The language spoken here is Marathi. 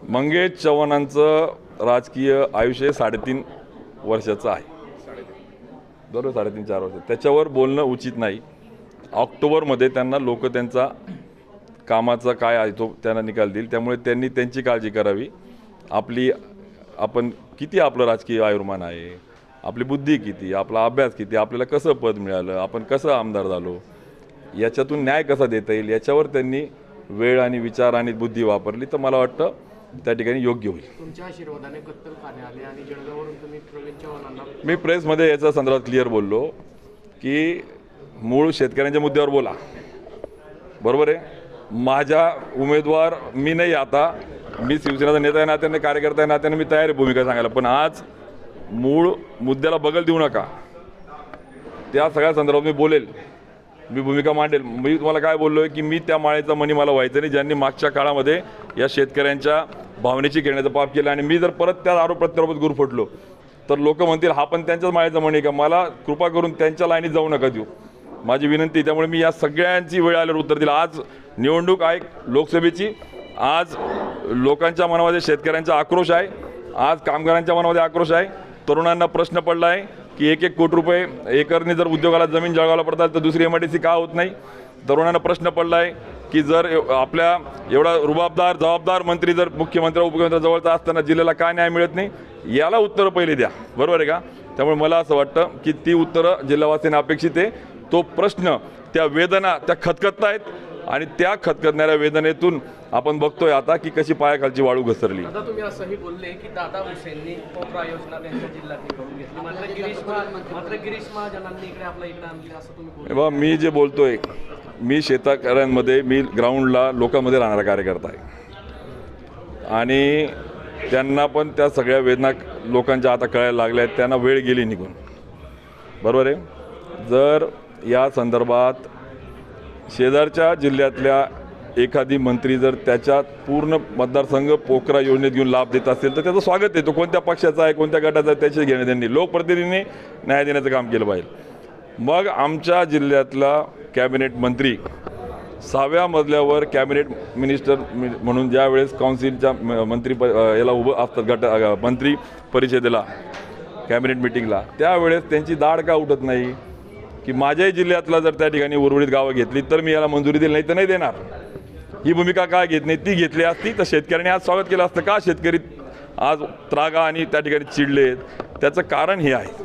मंगेश चव्हाणांचं राजकीय आयुष्य 3.5 वर्षाचं आहे, बरोबर, 3.5-4 वर्ष. त्याच्यावर बोलणं उचित नाही. ऑक्टोबरमध्ये त्यांना लोक त्यांचा कामाचा काय आहे तो त्यांना निकाल देईल. त्यामुळे त्यांनी त्यांची काळजी करावी. आपण किती आपलं राजकीय आयुर्मान आहे, आपली बुद्धी किती, आपला अभ्यास किती, आपल्याला कसं पद मिळालं, आपण कसं आमदार झालो, याच्यातून न्याय कसा देता येईल याच्यावर त्यांनी वेळ आणि विचार आणि बुद्धी वापरली तर मला वाटतं त्या ठिकाणी योग्य होईल. तुमच्या आशीर्वादाने कत्तलखाने आले आणि जळगाववरून तुम्ही प्रवीण चव्हाणांना मी प्रेसमध्ये याच्या संदर्भात क्लिअर बोललो की मूळ शेतकऱ्यांच्या मुद्द्यावर बोला, बरोबर आहे. माझ्या उमेदवार मी नाही, आता मी शिवसेनेचा नेता आहे नात्याने, कार्यकर्ता आहे नात्याने मी तयार आहे भूमिका सांगायला. पण आज मूळ मुद्द्याला बगल देऊ नका. त्या सगळ्या संदर्भात मी बोलेल, मी भूमिका मांडेल. मी तुम्हाला काय बोललो आहे की मी त्या माळेचा मणी मला व्हायचं नाही ज्यांनी मागच्या काळामध्ये या शेतकऱ्यांच्या भावनेची खेळण्याचं पाप केलं. आणि मी जर परत त्या आरोप प्रत्यारोपात गुरफटलो तर लोक म्हणतील हा पण त्यांच्याच माळेचा मणी का. मला कृपा करून त्यांच्या लाईनीत जाऊ नका देऊ, माझी विनंती. त्यामुळे मी या सगळ्यांची वेळ आल्यावर उत्तर दिलं. आज निवडणूक आहे लोकसभेची, आज लोकांच्या मनामध्ये शेतकऱ्यांचा आक्रोश आहे, आज कामगारांच्या मनामध्ये आक्रोश आहे, तरुणांना प्रश्न पडला आहे की 1-1 कोटी रुपये एकरने जर उद्योगाला जमीन जळगावला पडतात तर दुसरी MIDC का होत नाही. तरुणांना प्रश्न पडला आहे की जर आपल्या एवढा रुबाबदार जबाबदार मंत्री जर मुख्यमंत्री उपमुख्यमंत्री जवळचा असताना जिल्ह्याला का न्याय मिळत नाही, याला उत्तरं पहिले द्या, बरोबर आहे का. त्यामुळे मला असं वाटतं की ती उत्तरं जिल्हावासीयांना अपेक्षित आहे. तो प्रश्न, त्या वेदना त्या खतखत आहेत आणि त्या खतखतणाऱ्या वेदनेतून आपण बघतोय आता की कशी पायाखालची वाळू घसरली. आता तुम्ही असंही बोलले की दादा हुसेननी पोकरा योजना त्यांच्या जिल्ह्यात करून घेतली, मात्र गिरीश महाजनांनी इकडे आपल्या इकडे आणले असं तुम्ही बोलले. बाबा मी जे बोलतोय, मी शेतकऱ्यांमध्ये, मी ग्राउंडला लोकांमध्ये राहणारा कार्यकर्ता आहे आणि त्यांना पण त्या सगळ्या वेदना लोकांच्या आता कळायला लागल्या आहेत. त्यांना वेळ गेली निघून, बरोबर आहे. जर या संदर्भात शेजारच्या जिल्ह्यातल्या एखादी मंत्री जर त्याच्या पूर्ण मतदारसंघ पोकरा योजनेत घेऊन लाभ देत असेल तर त्याचं स्वागत आहे. तो कोणत्या पक्षाचा आहे, कोणत्या गटाचा आहे, त्याचे घेणे त्यांनी लोकप्रतिनिधींनी न्याय देण्याचं काम केलं पाहिजे. मग आमच्या जिल्ह्यातला कॅबिनेट मंत्री 6व्या मजल्यावर कॅबिनेट मिनिस्टर म्हणून ज्या वेळेस काउन्सिलच्या मंत्री याला उभं असतात मंत्री परिषदेला, कॅबिनेट मिटिंगला, त्यावेळेस त्यांची दाढ का उठत नाही की माझ्याही जिल्ह्यातला जर त्या ठिकाणी उर्वरित गावं घेतली तर मी याला मंजुरी दिली, नाही तर नाही देणार. ही भूमिका का घेत नाही, ती घेतली असती तर शेतकऱ्यांनी आज स्वागत केलं असतं. का शेतकरी आज त्रागा आणि त्या ठिकाणी चिडलेत, त्याचं कारण हे आहे.